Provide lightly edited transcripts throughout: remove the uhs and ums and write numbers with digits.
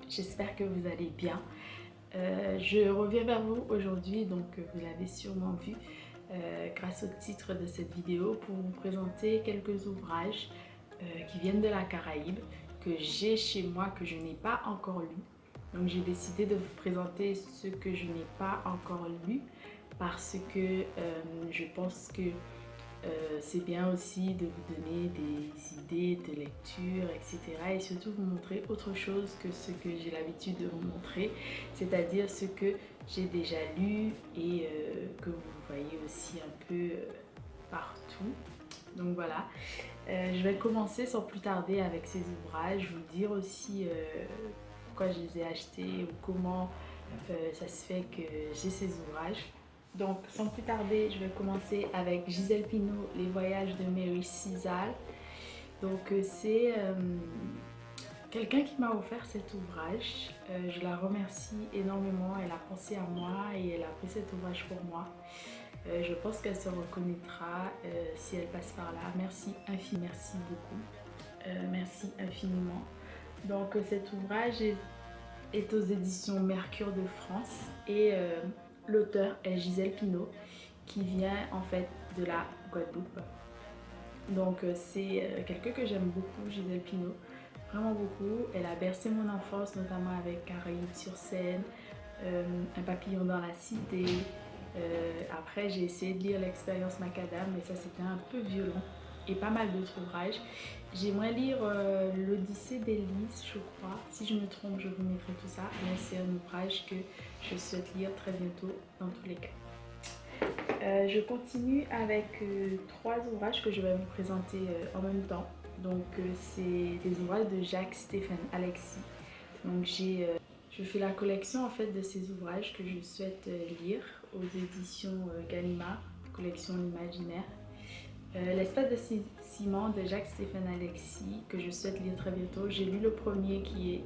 j'espère que vous allez bien. Je reviens vers vous aujourd'hui, donc vous l'avez sûrement vu grâce au titre de cette vidéo, pour vous présenter quelques ouvrages qui viennent de la Caraïbe, que j'ai chez moi, que je n'ai pas encore lu. Donc j'ai décidé de vous présenter ce que je n'ai pas encore lu parce que je pense que c'est bien aussi de vous donner des idées de lecture, etc. Et surtout vous montrer autre chose que ce que j'ai l'habitude de vous montrer, c'est-à-dire ce que j'ai déjà lu et que vous voyez aussi un peu partout. Donc voilà, je vais commencer sans plus tarder avec ces ouvrages, vous dire aussi pourquoi je les ai achetés ou comment ça se fait que j'ai ces ouvrages. Donc, sans plus tarder, je vais commencer avec Gisèle Pineau, Les voyages de Mary Cizal. Donc, c'est quelqu'un qui m'a offert cet ouvrage. Je la remercie énormément. Elle a pensé à moi et elle a pris cet ouvrage pour moi. Je pense qu'elle se reconnaîtra si elle passe par là. Merci infiniment, merci beaucoup. Merci infiniment. Donc, cet ouvrage est aux éditions Mercure de France et l'auteur est Gisèle Pineau qui vient en fait de la Guadeloupe. Donc c'est quelqu'un que j'aime beaucoup, Gisèle Pineau, vraiment beaucoup. Elle a bercé mon enfance, notamment avec Caraïbes sur Seine, Un papillon dans la cité. Après j'ai essayé de lire L'expérience macadam, mais ça c'était un peu violent, et pas mal d'autres ouvrages. J'aimerais lire l'Odyssée d'Élise, je crois. Si je me trompe, je vous mettrai tout ça. Mais c'est un ouvrage que je souhaite lire très bientôt dans tous les cas. Je continue avec trois ouvrages que je vais vous présenter en même temps. Donc c'est des ouvrages de Jacques-Stéphane Alexis. Donc je fais la collection en fait de ces ouvrages que je souhaite lire aux éditions Gallimard, collection L'Imaginaire. L'espace de ciment de Jacques-Stéphane Alexis, que je souhaite lire très bientôt. J'ai lu le premier qui est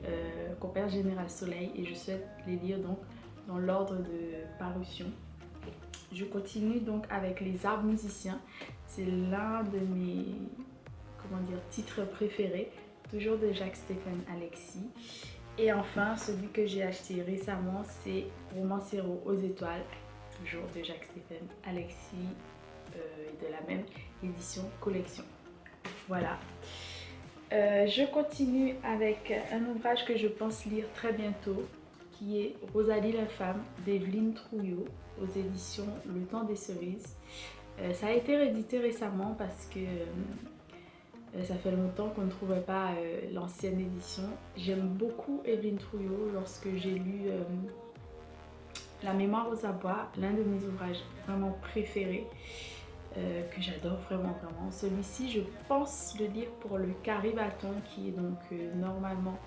Compère Général Soleil et je souhaite les lire donc dans l'ordre de parution. Je continue donc avec Les Arbres musiciens. C'est l'un de mes titres préférés, toujours de Jacques-Stéphane Alexis. Et enfin, celui que j'ai acheté récemment, c'est Romancero aux étoiles, toujours de Jacques-Stéphane Alexis, et de la même édition collection. Voilà. Je continue avec un ouvrage que je pense lire très bientôt, qui est Rosalie l'infâme d'Evelyne Trouillot, aux éditions Le Temps des Cerises. Ça a été réédité récemment parce que ça fait longtemps qu'on ne trouvait pas l'ancienne édition. J'aime beaucoup Evelyne Trouillot. Lorsque j'ai lu La mémoire aux abois, l'un de mes ouvrages vraiment préférés, que j'adore vraiment. Celui-ci, je pense le lire pour le Caribaton, qui est donc normalement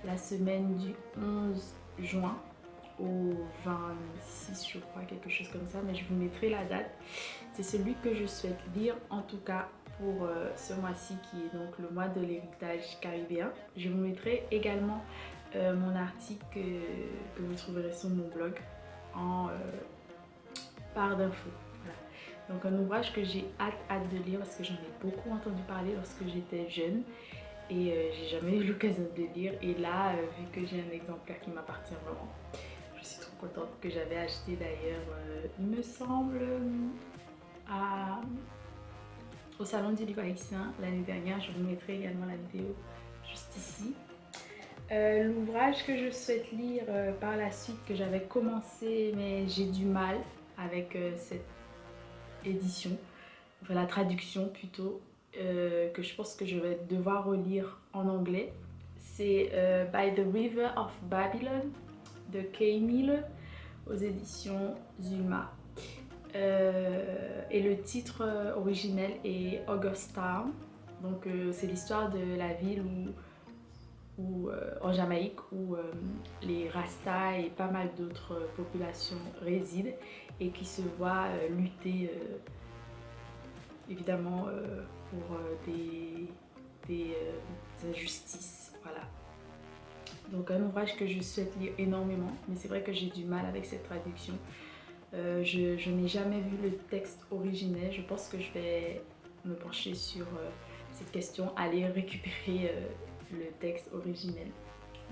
la semaine du 11 juin au 26, je crois, quelque chose comme ça, mais je vous mettrai la date. C'est celui que je souhaite lire, en tout cas pour ce mois-ci, qui est donc le mois de l'héritage caribéen. Je vous mettrai également mon article que vous trouverez sur mon blog en barre d'infos. Voilà. Donc un ouvrage que j'ai hâte de lire parce que j'en ai beaucoup entendu parler lorsque j'étais jeune et j'ai jamais eu l'occasion de le lire. Et là, vu que j'ai un exemplaire qui m'appartient vraiment, je suis trop contente, que j'avais acheté d'ailleurs, il me semble, au Salon du Livre haïtien l'année dernière. Je vous mettrai également la vidéo juste ici. L'ouvrage que je souhaite lire par la suite, que j'avais commencé mais j'ai du mal avec cette édition, enfin la traduction plutôt, que je pense que je vais devoir relire en anglais, c'est By the River of Babylon de Kay Miller aux éditions Zulma. Et le titre originel est Augustown. Donc c'est l'histoire de la ville en Jamaïque où les Rastas et pas mal d'autres populations résident et qui se voient lutter évidemment pour des injustices. Voilà. Donc un ouvrage que je souhaite lire énormément, mais c'est vrai que j'ai du mal avec cette traduction. Je n'ai jamais vu le texte originel. Je pense que je vais me pencher sur cette question, aller récupérer le texte originel.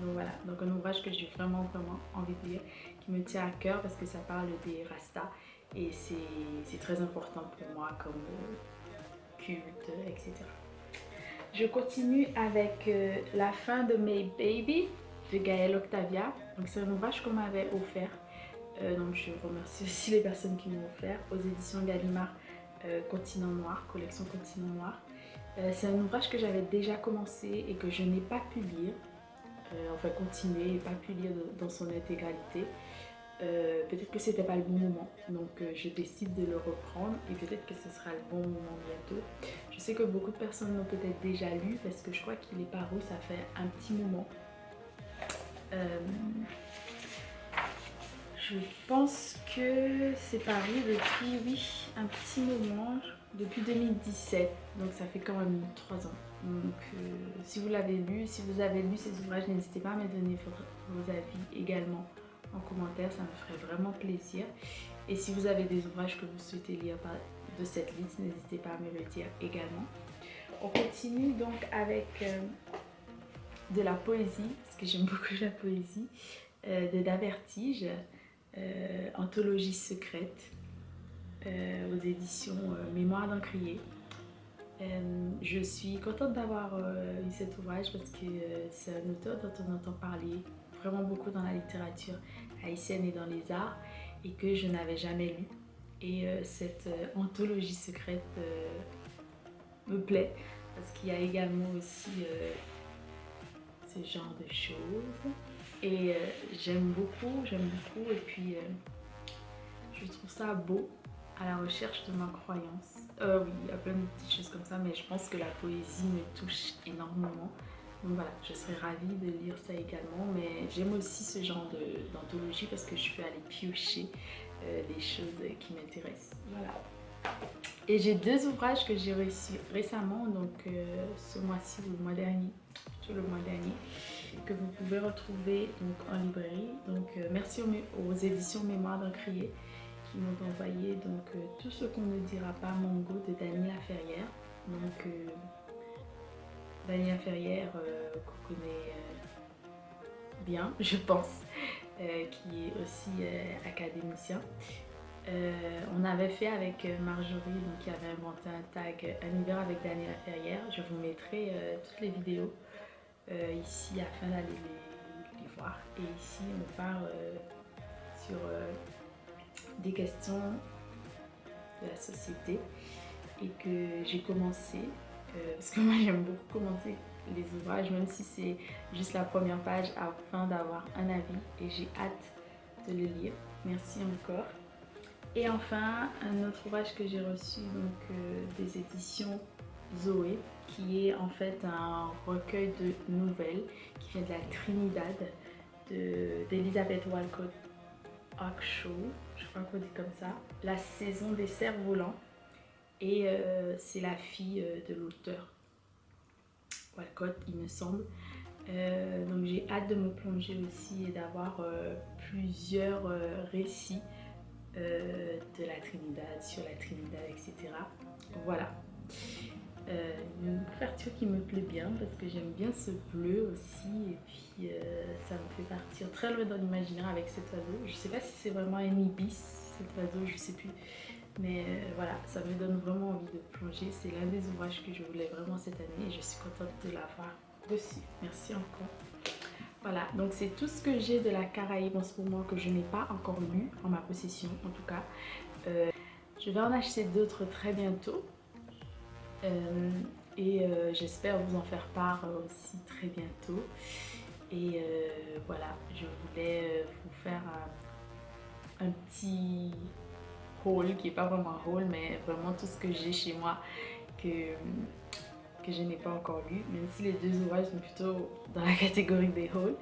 Donc voilà, donc un ouvrage que j'ai vraiment envie de lire, qui me tient à cœur parce que ça parle des Rastas et c'est très important pour moi comme culte, etc. Je continue avec La fin de May Baby de Gaëlle Octavia. Donc c'est un ouvrage qu'on m'avait offert. Donc je remercie aussi les personnes qui m'ont offert aux éditions Gallimard, Continent Noir, collection Continent Noir. C'est un ouvrage que j'avais déjà commencé et que je n'ai pas pu lire, enfin continuer et pas pu lire dans son intégralité. Peut-être que c'était pas le bon moment, donc je décide de le reprendre et peut-être que ce sera le bon moment bientôt. Je sais que beaucoup de personnes l'ont peut-être déjà lu parce que je crois qu'il est paru, ça fait un petit moment. Je pense que c'est paru depuis, oui, un petit moment, depuis 2017, donc ça fait quand même 3 ans. Donc si vous l'avez lu, si vous avez lu ces ouvrages, n'hésitez pas à me donner vos avis également en commentaire, ça me ferait vraiment plaisir. Et si vous avez des ouvrages que vous souhaitez lire de cette liste, n'hésitez pas à me le dire également. On continue donc avec de la poésie, parce que j'aime beaucoup la poésie, de Davertige, Anthologie secrète, aux éditions Mémoire d'Encrier. Je suis contente d'avoir eu cet ouvrage parce que c'est un auteur dont on entend parler vraiment beaucoup dans la littérature haïtienne et dans les arts et que je n'avais jamais lu. Et cette anthologie secrète me plaît parce qu'il y a également aussi ce genre de choses. Et j'aime beaucoup et puis je trouve ça beau, à la recherche de ma croyance. Oui, il y a plein de petites choses comme ça, mais je pense que la poésie me touche énormément. Donc voilà, je serais ravie de lire ça également, mais j'aime aussi ce genre d'anthologie parce que je peux aller piocher des choses qui m'intéressent. Voilà. Et j'ai 2 ouvrages que j'ai reçus récemment, donc ce mois-ci ou le mois dernier, plutôt le mois dernier, que vous pouvez retrouver donc, en librairie. Donc merci aux éditions Mémoire d'Encrier qui m'ont envoyé donc Tout ce qu'on ne dira pas, Mongo de Dany Laferrière. Donc Dany Laferrière qu'on connaît bien, je pense, qui est aussi académicien. On avait fait avec Marjorie, donc qui avait inventé un tag Un hiver avec Dany Laferrière. Je vous mettrai toutes les vidéos ici afin d'aller les voir. Et ici on part sur des questions de la société et que j'ai commencé, parce que moi j'aime beaucoup commencer les ouvrages, même si c'est juste la première page, afin d'avoir un avis et j'ai hâte de le lire. Merci encore. Et enfin, un autre ouvrage que j'ai reçu donc des éditions Zoé, qui est en fait un recueil de nouvelles qui vient de la Trinidad d'Elizabeth Walcott Hawkshaw, je crois qu'on dit comme ça, La saison des cerfs-volants. Et c'est la fille de l'auteur Walcott, il me semble. Donc j'ai hâte de me plonger aussi et d'avoir plusieurs récits de la Trinidad, sur la Trinidad, etc. Voilà. Une couverture qui me plaît bien parce que j'aime bien ce bleu aussi et puis ça me fait partir très loin dans l'imaginaire avec cet oiseau. Je sais pas si c'est vraiment un ibis cet oiseau, je sais plus, mais voilà, ça me donne vraiment envie de plonger. C'est l'un des ouvrages que je voulais vraiment cette année et je suis contente de l'avoir reçu. Merci encore. Voilà, donc c'est tout ce que j'ai de la Caraïbe en ce moment que je n'ai pas encore lu en ma possession en tout cas. Je vais en acheter d'autres très bientôt. Et j'espère vous en faire part aussi très bientôt. Et voilà, je voulais vous faire un petit haul, qui n'est pas vraiment un haul, mais vraiment tout ce que j'ai chez moi que je n'ai pas encore lu, même si les 2 ouvrages sont plutôt dans la catégorie des hauls.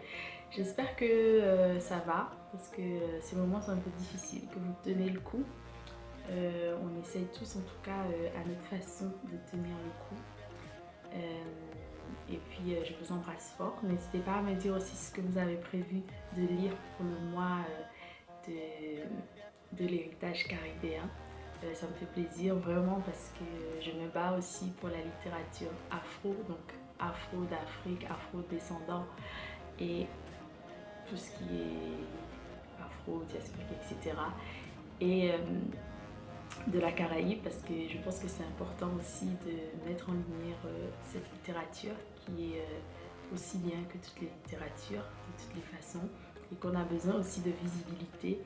J'espère que ça va, parce que ces moments sont un peu difficiles, que vous tenez le coup. On essaye tous en tout cas à notre façon de tenir le coup. Et puis je vous embrasse fort. N'hésitez pas à me dire aussi ce que vous avez prévu de lire pour le mois de l'héritage caribéen. Ça me fait plaisir vraiment parce que je me bats aussi pour la littérature afro, donc afro d'Afrique, afro-descendant et tout ce qui est afro, diasporique, etc. Et de la Caraïbe, parce que je pense que c'est important aussi de mettre en lumière cette littérature qui est aussi bien que toutes les littératures, de toutes les façons, et qu'on a besoin aussi de visibilité.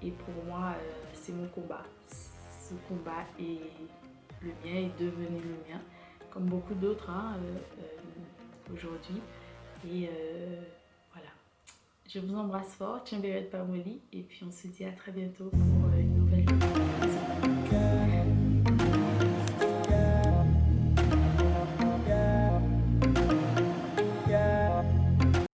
Et pour moi, c'est mon combat. Ce combat est le mien, est devenu le mien, comme beaucoup d'autres aujourd'hui. Et voilà. Je vous embrasse fort, Tchimberet Pamoli, et puis on se dit à très bientôt pour une nouvelle vidéo.